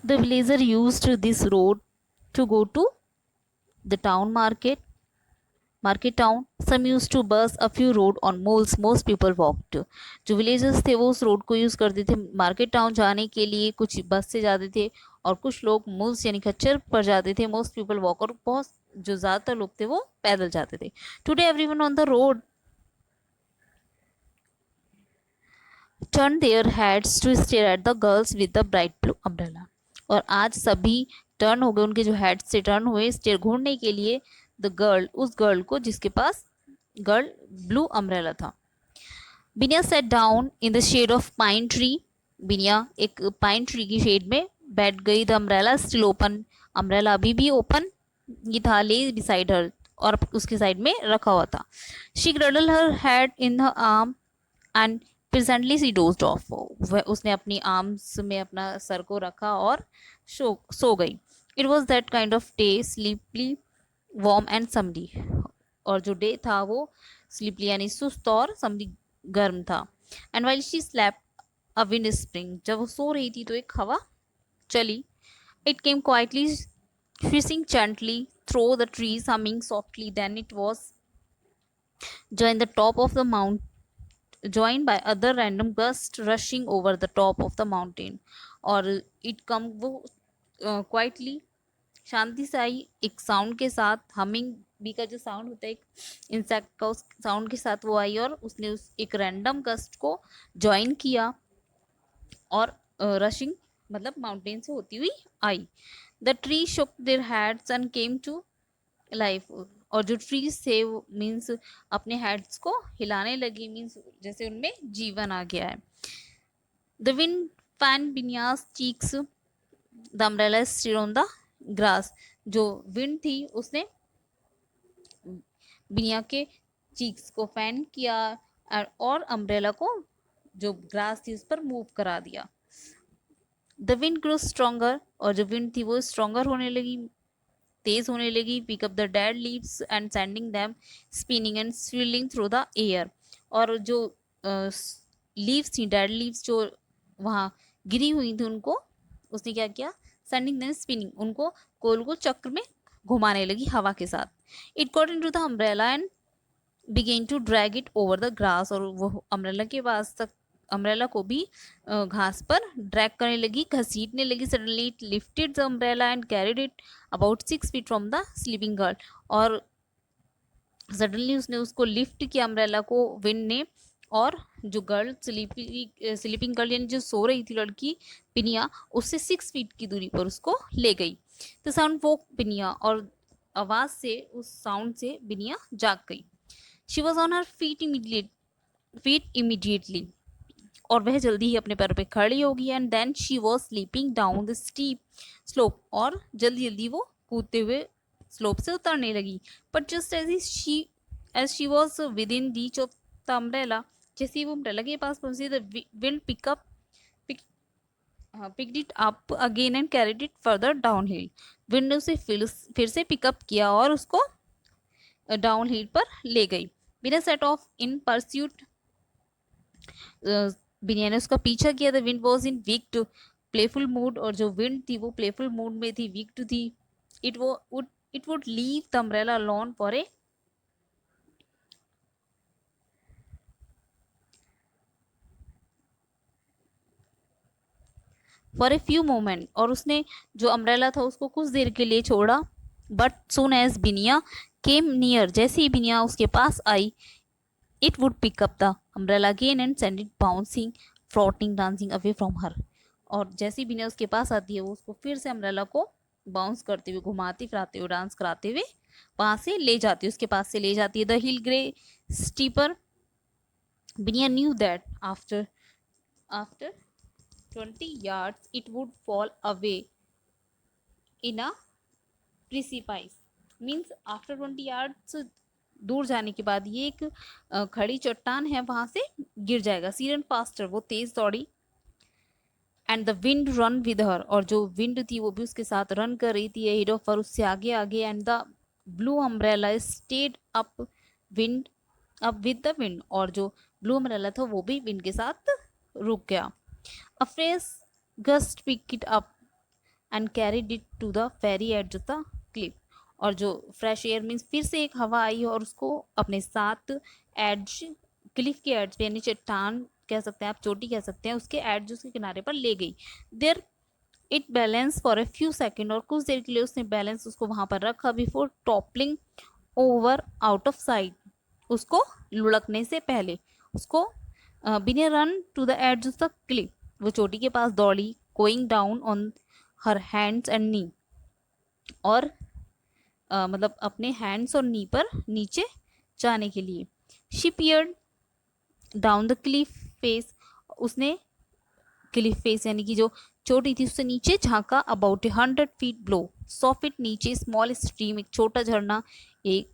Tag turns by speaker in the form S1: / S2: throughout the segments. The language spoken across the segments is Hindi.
S1: The villager used this road to go to the market town. Some used to bus a few road on mules. Most people walked. जो विलेजर्स थे वो उस रोड को यूज करते थे मार्केट टाउन जाने के लिए, कुछ बस से जाते थे और कुछ लोग मुल्स यानी खच्चर पर जाते थे. मोस्ट पीपल वॉक, और बहुत जो ज्यादातर लोग थे वो पैदल जाते थे. Today everyone on the road turn their heads to stare at the girls with the bright blue umbrella. और आज सभी टर्न हो गए, उनके जो हेड से टर्न हुए स्टेयर घूरने के लिए द गर्ल, उस गर्ल को जिसके पास गर्ल ब्लू अम्ब्रेला था. Binya sat down in the shade of pine tree. Binya एक पाइन ट्री की शेड में बैठ गई. The umbrella still open. Umbrella अभी भी ओपन ये था. ले बिसाइड हर, और उसके साइड में रखा हुआ था. She cradled her head in the arm and presently she dozed off. वह उसने अपनी आर्म्स में अपना सर को रखा और सो गई. It was that kind of day, sleepily warm and summery. और जो डे था वो स्लीपली यानी सुस्त और समडी गर्म था. And while she slept a wind sprang. जब वो सो रही थी तो एक हवा चली. It came quietly whistling gently through the trees, humming softly. Then it was joined the top of the mount, joined by other random gusts rushing over the top of the mountain. और इट कम वो क्वाइटली शांति से आई एक साउंड के साथ. हमिंग बी का जो साउंड होता है एक इंसेक्ट का, उस साउंड के साथ वो आई और उसने उस एक रैंडम गस्ट को ज्वाइन किया और रशिंग मतलब माउंटेन से होती हुई आई. The tree shook their heads and came to life. और जो ट्रीज थे वो मीन्स अपने हेड्स को हिलाने लगी, मीन्स जैसे उनमें जीवन आ गया है. The wind fanned Binya's cheeks. The umbrella still on the grass. जो विंड थी उसने बिनिया के चीक्स को फैन किया और अम्ब्रेला को जो ग्रास थी उस पर मूव करा दिया. The wind grow stronger. और जो विंड थी वो स्ट्रोंगर होने लगी, तेज होने लगी. Pick up the dead leaves and sending them spinning and swirling through the air. और जो लीव्स थी, डेड लीव्स जो वहाँ गिरी हुई थी, उनको उसने क्या किया, सेंडिंग देम स्पिनिंग, उनको गोल गोल चक्र में घुमाने लगी हवा के साथ. It got into the umbrella and began to drag it over the grass. और वो अम्ब्रेला के पास तक, अम्ब्रेला को भी घास पर ड्रैग करने लगी, घसीटने लगी. Suddenly it lifted the umbrella and carried it about 6 feet from the sleeping girl. और सडनली उसने उसको लिफ्ट किया अम्ब्रेला को विंड ने, और जो गर्ल स्लीपिंग गर्ल यानी जो सो रही थी लड़की पिनिया, उससे 6 feet की दूरी पर उसको ले गई. The sound woke Binya. और आवाज से, उस साउंड से बिनिया जाग गई. She was on her feet immediately. और वह जल्दी ही अपने पैरों पे खड़ी होगी. And then she was slipping down the steep slope. और जल्दी जल्दी वो कूदते हुए स्लोप से उतरने लगी. But just as she was within reach of the umbrella. जैसे ही वो अम्ब्रेला के पास पहुंची, the wind picked it up again and carried it further down hill. Wind ने उसे फिर से पिकअप किया और उसको डाउन हिल पर ले गई. बिना सेट ऑफ इन परस्यूट. बिनिया ने उसका पीछा किया. The wind was in weak to playful mood. और जो विंड थी वो प्लेफुल मूड में थी, वीक टू थी. It would leave the umbrella alone for a few moment. और उसने जो अम्ब्रेला था उसको कुछ देर के लिए छोड़ा. बट सून एज बिनिया केम नियर. जैसे ही बिनिया उसके पास आई, it would pick up the umbrella again and send it bouncing, floating, dancing away from her. और जैसे ही बिना उसके पास आती है वो उसको फिर से अम्ब्रेला को बाउंस करते हुए, घुमाते फिराते हुए, डांस कराते हुए वहां से ले जाती है, उसके पास से ले जाती है. The hill grew steeper. Binya knew that after 20 yards it would fall away in a precipice. Means after 20 yards दूर जाने के बाद ये एक खड़ी चट्टान है, वहां से गिर जाएगा. सी रन फास्टर. वो तेज दौड़ी. And the wind run with her. और जो विंड थी वो भी उसके साथ रन कर रही थी हेड ऑफ हर, उससे आगे आगे. And the blue umbrella stayed wind up with the wind. और जो ब्लू अम्ब्रेला था वो भी विंड के साथ रुक गया. A fresh gust pick it up. And carried it to the very edge of the cliff. और जो फ्रेश एयर मीन्स फिर से एक हवा आई और उसको अपने साथ एज, क्लिफ के एज पे यानी चट्टान कह सकते हैं आप, चोटी कह सकते हैं, उसके एज उसके किनारे पर ले गई। There it balance for a few second, और कुछ देर के लिए उसने बैलेंस उसको वहां पर रखा before toppling over out of sight, उसको लुढ़कने से पहले। उसको Binya ran to the edge of the cliff, वो चोटी के पास दौड़ी, going down on her hands and knee, और मतलब अपने हैंड्स और नी पर नीचे जाने के लिए। She peered down the Cliff face, उसने क्लिफ फेस यानी कि जो चोटी थी उससे नीचे झांका। अबाउट 100 फीट ब्लो, 100 फीट नीचे स्मॉल स्ट्रीम, एक छोटा झरना, एक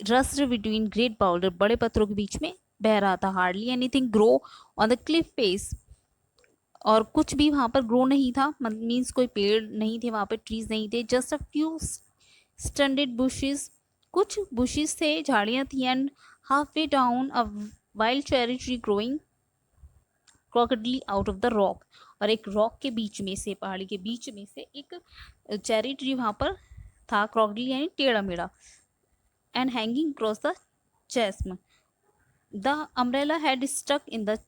S1: रस्ट बिटवीन ग्रेट बाउल्डर, बड़े पत्थरों के बीच में बह रहा था। Hardly anything grow on the Cliff face, और कुछ भी वहां पर ग्रो नहीं था, मीन्स कोई पेड़ नहीं थे वहां पर, ट्रीज नहीं थे। Just a few stunted bushes, कुछ बुशेस थे, झाड़ियां थी। And halfway down a wild cherry tree growing crookedly out of the rock, और एक रॉक के बीच में से, पहाड़ी के बीच में से एक चेरी ट्री वहां पर था, क्रॉकडली यानी टेढ़ा मेढ़ा। And hanging cross the chasm, the umbrella had stuck in the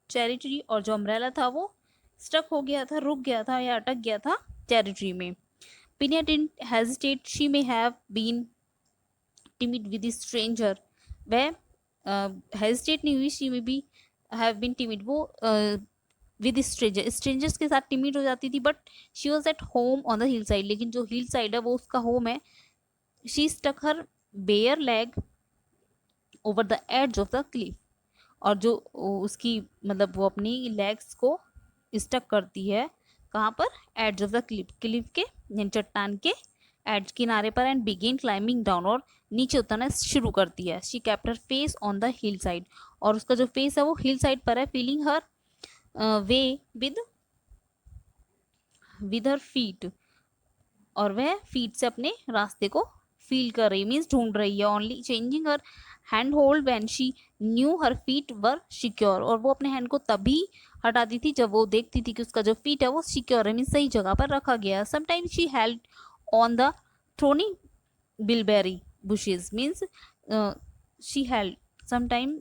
S1: cherry tree, और जो अम्ब्रेला था वो स्टक हो गया था, रुक गया था या अटक गया था चेरी ट्री में। Pinya didn't hesitate. She may have been timid with the stranger. वह hesitate नहीं हुई, she may be have been timid, वो with stranger, strangers के साथ timid हो जाती थी, but she was at home on the hillside, लेकिन जो hillside है वो उसका home है। She stuck her bare leg over the edge of the cliff, और जो उसकी मतलब वो अपनी लेग्स को स्टक करती है कहाँ पर, edge of the Cliff, Cliff के चट्टान के एड्ज किनारे पर। एंड बिगिन क्लाइंबिंग डाउन, और नीचे उतरना शुरू करती है। She kept her face on the hill side, और उसका जो फेस है वो हिल साइड पर है। Feeling her way with her feet, और वह फीट से अपने रास्ते को फील कर रही, मीन्स ढूंढ रही है। Only changing her hand hold when she knew her feet were secure, और वो अपने हैंड को तभी हटाती थी जब वो देखती थी कि उसका जो फीट है वो सिक्योर है, मीन्स सही जगह पर रखा गया। Sometimes she held on the thorny bilberry bushes, means she held, sometime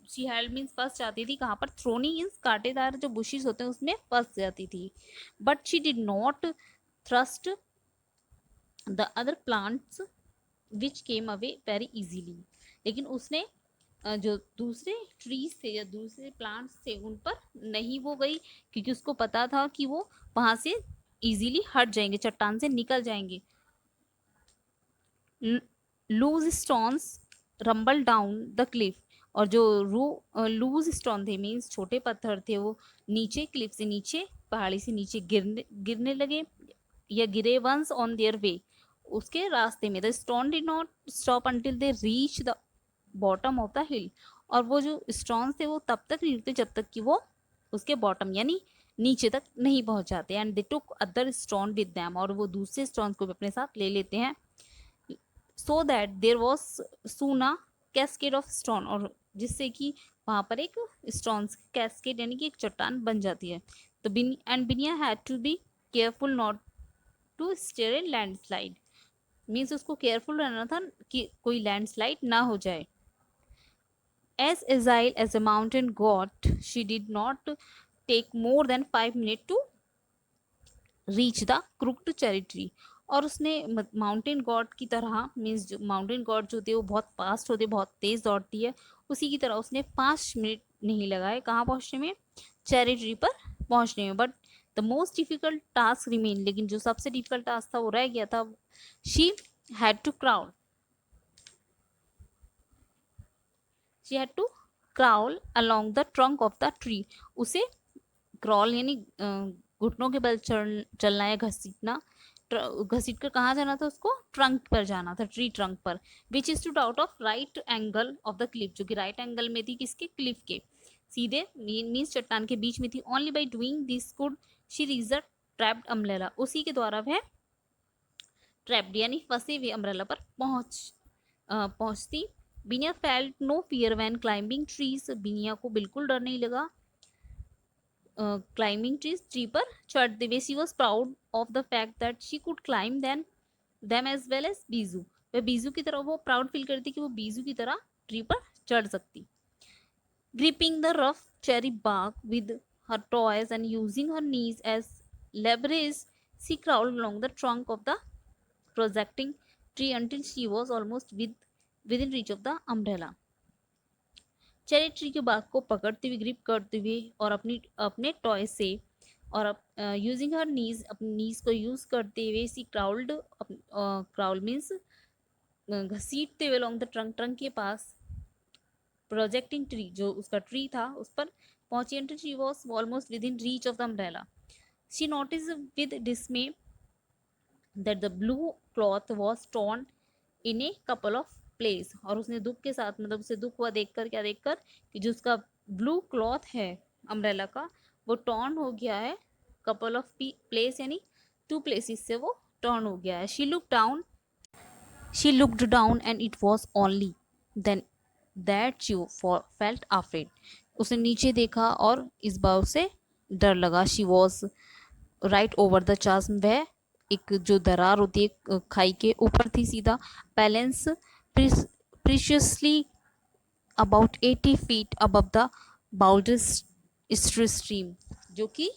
S1: she held means फंस जाती थी कहाँ पर, थ्रोनी मीन्स कांटेदार जो बुशेस होते हैं उसमें फंस जाती थी। But she did not thrust the other plants which came away very easily, लेकिन उसने जो दूसरे ट्रीज थे या दूसरे प्लांट्स थे उन पर नहीं वो गई, क्योंकि उसको पता था कि वो वहां से इजीली हट जाएंगे, चट्टान से निकल जाएंगे। Loose stones rumble down the cliff, और जो लूज स्टोन थे मीन्स छोटे पत्थर थे, वो नीचे क्लिफ से नीचे, पहाड़ी से नीचे गिरने गिरने लगे या गिरे। वंस ऑन देयर वे, उसके रास्ते में। The stone did not stop until they reach the bottom of the हिल, और वो जो स्टोन थे वो तब तक नहीं रुकते जब तक कि वो उसके बॉटम यानी नीचे तक नहीं पहुंच जाते। And they took other stone with them, और वो दूसरे स्टोन को भी अपने साथ ले लेते हैं। So that there was soon a cascade of stone, और जिससे कि वहां पर एक स्टोन कैस्केड यानी कि एक चट्टान बन जाती है। तो and Binya had to be careful not to start a landslide, means उसको केयरफुल रहना था कि कोई लैंडस्लाइड ना हो जाए। As agile as a mountain goat, she did not take more than 5 minutes to reach the crooked cherry tree, और उसने माउंटेन गॉड की तरह, मीन्स जो माउंटेन गॉड जो होते हैं वो बहुत फास्ट होते, बहुत तेज दौड़ती है, उसी की तरह उसने 5 मिनट नहीं लगाए कहाँ पहुँचने में, चेरी ट्री पर पहुँचने में। But the most difficult task remain, लेकिन जो सबसे डिफिकल्ट टास्क था वो रह गया था। She had to crawl, she had to crawl along the trunk of the tree, उसे क्रॉल यानी घुटनों के बल चलना या घसीटना, घसीट कर कहाँ जाना था उसको, ट्रंक पर जाना था, ट्री ट्रंक पर। Which is stood out of right angle of the cliff, जो कि राइट एंगल में थी किसके, क्लिफ के सीधे, मीन्स चट्टान के बीच में थी। Only by doing this could she reach the trapped umbrella, उसी के द्वारा वह ट्रैप्ड यानी फंसे हुए अम्ब्रेला पर पहुंचती। Binya felt no fear when climbing trees, Binya को बिल्कुल डर नहीं लगा climbing trees, tree पर चढ़ते हुए. She was proud of the fact that she could climb them as well as Biju. वह बीजू की तरह वो प्राउड फील करती कि वो बीजू की तरह ट्री पर चढ़ सकती. Gripping the rough cherry bark with her toes and using her knees as leverage, she crawled along the trunk of the projecting tree until she was almost within reach of the umbrella. Cherry tree के बाग को पकड़ते हुए, ग्रिप करते हुए और अपने टॉय से और यूजिंग हर नीज, अपनी नीज को यूज करते हुए सी क्राउल मीन्स घसीटते हुए लॉन्ग द ट्रंक के पास प्रोजेक्टिंग ट्री, जो उसका ट्री था उस पर पहुंची. And she was almost with in reach of the umbrella. She notice with डिसमे that the blue cloth was torn in a couple of place. और उसने दुख के साथ, मतलब उसे दुख हुआ देखकर, क्या देखकर, कि जो उसका ब्लू क्लॉथ है अम्ब्रेला का वो टॉर्न हो गया है कपल ऑफ प्लेस, यानी 2 प्लेसेस से वो टॉर्न हो गया है. She looked down and it was only then that she felt afraid. उसने नीचे देखा और इस बार उसे डर लगा. She was right over the chasm, वह एक जो दरार होती है खाई के ऊपर थी सीधा. Balance preciously about 80 feet above the Boulder stream, जो कि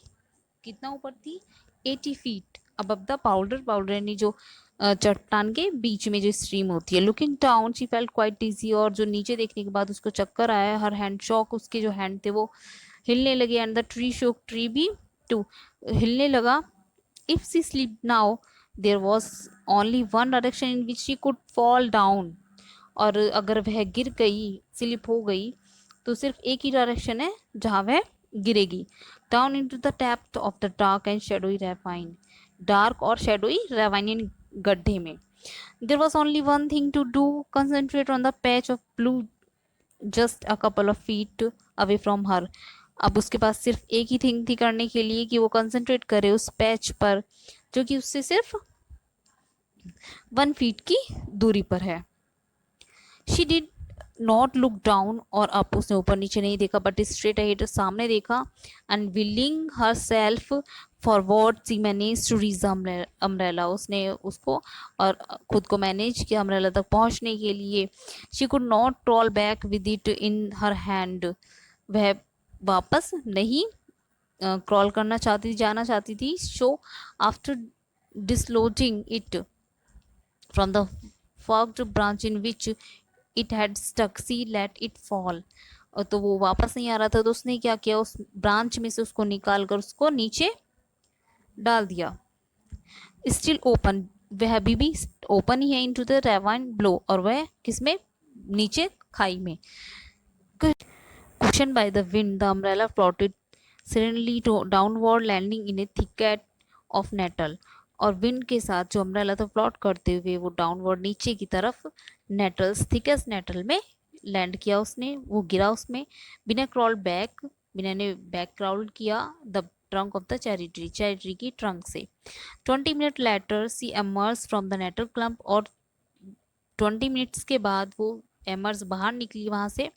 S1: कितना ऊपर थी, 80 feet above the Boulder यानी जो चट्टान के बीच में जो स्ट्रीम होती है. Looking down she felt quite dizzy, और जो नीचे देखने के बाद उसको चक्कर आया. हर हैंड शॉक, उसके जो हैंड थे वो हिलने लगे. And the tree shook, tree भी टू हिलने लगा. If she slipped now there was only one direction in which she could fall down. और अगर वह गिर गई, स्लिप हो गई, तो सिर्फ एक ही डायरेक्शन है जहाँ वह गिरेगी. Down into the depth of the dark and shadowy ravine, dark और शेडोई रेवाइन गड्ढे में. There was only one thing to do, concentrate on the patch of blue just a couple of feet away from her. अब उसके पास सिर्फ एक ही थिंग थी करने के लिए कि वो कंसंट्रेट करे उस पैच पर जो कि उससे सिर्फ 1 फीट की दूरी पर है. She did not look down, और अब उसने ऊपर नीचे नहीं देखा, बट स्ट्रेट अहेड, सामने देखा. And willing herself forward she manage to reach umbrella. उसने उसको और खुद को मैनेज किया अम्ब्रेला तक पहुंचने के लिए. She could not crawl back with it in her hand. वह वापस नहीं क्रॉल करना चाहती, जाना चाहती थी. So after dislodging it from the forked branch in which it had stuck, she let it fall. और तो वो वापस नहीं आ रहा था, तो उसने क्या किया, उस ब्रांच में से उसको निकाल कर उसको नीचे डाल दिया. स्टिल ओपन, वह अभी भी ओपन ही है इनटू द रेवाइन ब्लो, और वह किसमें, नीचे खाई में. Cushioned by the wind, the umbrella floated serenely downward, landing in a thicket of nettle. और विंड के साथ जो अम्ब्रेला था फ्लॉट करते हुए वो डाउनवर्ड नीचे की तरफ नेटल्स, थिकेस्ट नेटल में लैंड किया उसने. वो गिरा उसमें बिना क्रॉल बैक, बिना ने बैक क्राउल किया the trunk of the cherry tree की ट्रंक से. 20 minute later she emerged from the nettle clump, और 20 मिनट्स के बाद वो एमर्स बाहर निकली वहाँ से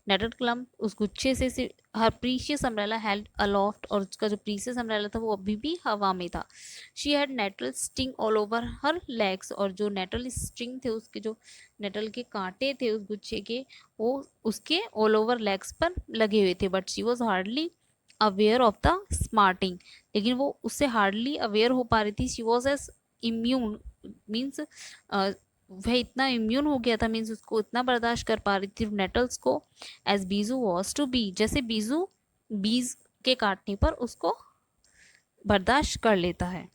S1: नेटल क्लम्प, उस गुच्छे से. हर प्रीशियस अम्ब्रेला हेल्ड अलोफ्ट, और उसका जो प्रीशियस अम्ब्रेला था वो अभी भी हवा में था. She had nettle sting all over her legs, और जो नेटल स्टिंग थे, उसके जो नेटल के कांटे थे उस गुच्छे के, वो उसके ऑल ओवर लेग्स पर लगे हुए थे. But she was hardly aware of the smarting, लेकिन वो उससे हार्डली अवेयर हो पा रही थी. She was as immune, means वह इतना इम्यून हो गया था, मीन्स उसको इतना बर्दाश्त कर पा रही थी नेटल्स को, as Biju was to be, जैसे बीजू बीज के काटने पर उसको बर्दाश्त कर लेता है.